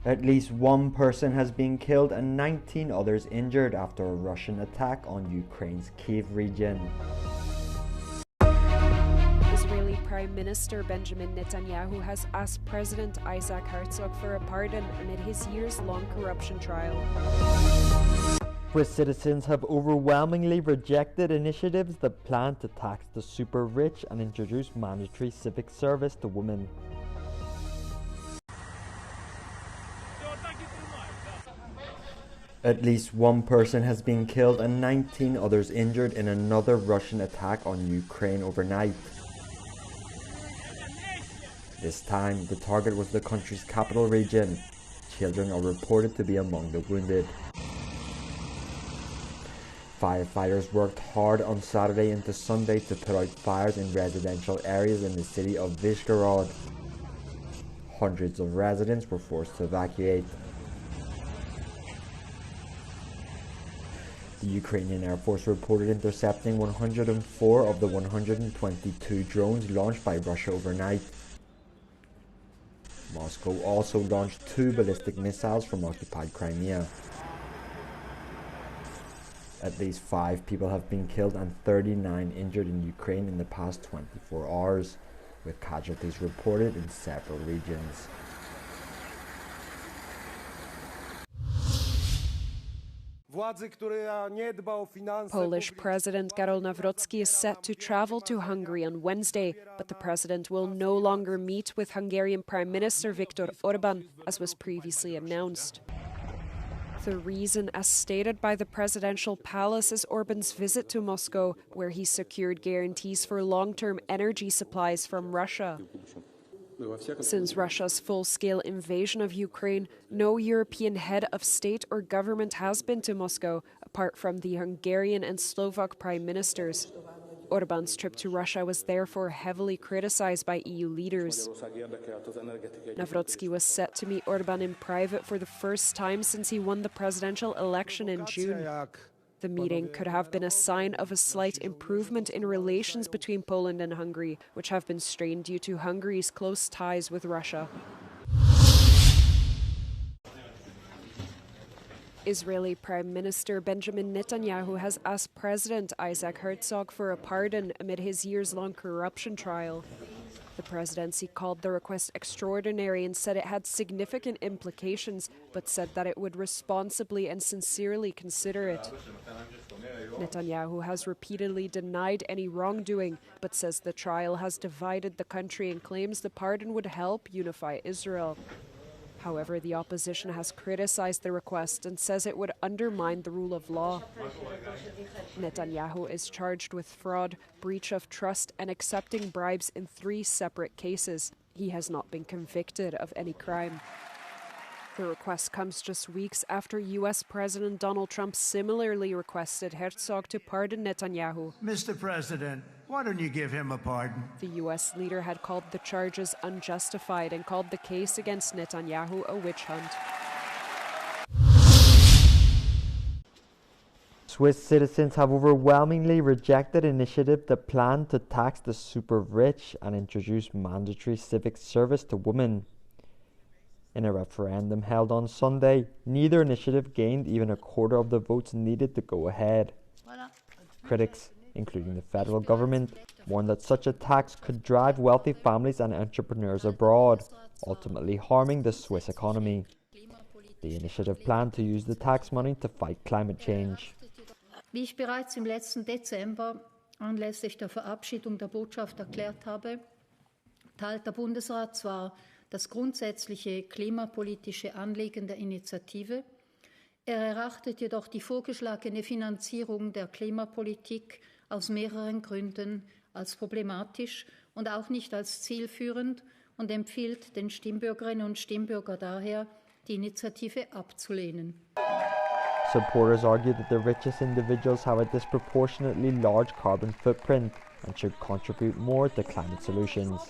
At least one person has been killed and 19 others injured after a Russian attack on Ukraine's Kyiv region. Israeli Prime Minister Benjamin Netanyahu has asked President Isaac Herzog for a pardon amid his years-long corruption trial. Swiss citizens have overwhelmingly rejected initiatives that plan to tax the super rich and introduce mandatory civic service to women. At least one person has been killed and 19 others injured in another Russian attack on Ukraine overnight. This time, the target was the country's capital region. Children are reported to be among the wounded. Firefighters worked hard on Saturday into Sunday to put out fires in residential areas in the city of Vyshgorod. Hundreds of residents were forced to evacuate. The Ukrainian Air Force reported intercepting 104 of the 122 drones launched by Russia overnight. Moscow also launched 2 ballistic missiles from occupied Crimea. At least 5 people have been killed and 39 injured in Ukraine in the past 24 hours, with casualties reported in several regions. Polish President Karol Nawrocki is set to travel to Hungary on Wednesday, but the president will no longer meet with Hungarian Prime Minister Viktor Orban, as was previously announced. The reason, as stated by the presidential palace, is Orban's visit to Moscow, where he secured guarantees for long-term energy supplies from Russia. Since Russia's full-scale invasion of Ukraine, no European head of state or government has been to Moscow, apart from the Hungarian and Slovak prime ministers. Orban's trip to Russia was therefore heavily criticized by EU leaders. Nawrocki was set to meet Orban in private for the first time since he won the presidential election in June. The meeting could have been a sign of a slight improvement in relations between Poland and Hungary, which have been strained due to Hungary's close ties with Russia. Israeli Prime Minister Benjamin Netanyahu has asked President Isaac Herzog for a pardon amid his years-long corruption trial. The presidency called the request extraordinary and said it had significant implications, but said that it would responsibly and sincerely consider it. Netanyahu has repeatedly denied any wrongdoing, but says the trial has divided the country and claims the pardon would help unify Israel. However, the opposition has criticized the request and says it would undermine the rule of law. Netanyahu is charged with fraud, breach of trust, and accepting bribes in 3 separate cases. He has not been convicted of any crime. The request comes just weeks after US President Donald Trump similarly requested Herzog to pardon Netanyahu. Mr. President, why don't you give him a pardon? The US leader had called the charges unjustified and called the case against Netanyahu a witch hunt. Swiss citizens have overwhelmingly rejected initiatives that plan to tax the super rich and introduce mandatory civic service to women. In a referendum held on Sunday, neither initiative gained even a quarter of the votes needed to go ahead. Critics, including the federal government, warned that such a tax could drive wealthy families and entrepreneurs abroad, ultimately harming the Swiss economy. The initiative planned to use the tax money to fight climate change. Wie ich bereits im letzten Dezember anlässlich der Verabschiedung der Botschaft erklärt habe, teilt der Bundesrat zwar das grundsätzliche klimapolitische Anliegen der Initiative. Er erachtet jedoch die vorgeschlagene Finanzierung der Klimapolitik aus mehreren Gründen als problematisch und auch nicht als zielführend und empfiehlt den Stimmbürgerinnen und Stimmbürgern daher, die Initiative abzulehnen. Supporters argue that the richest individuals have a disproportionately large carbon footprint and should contribute more to climate solutions.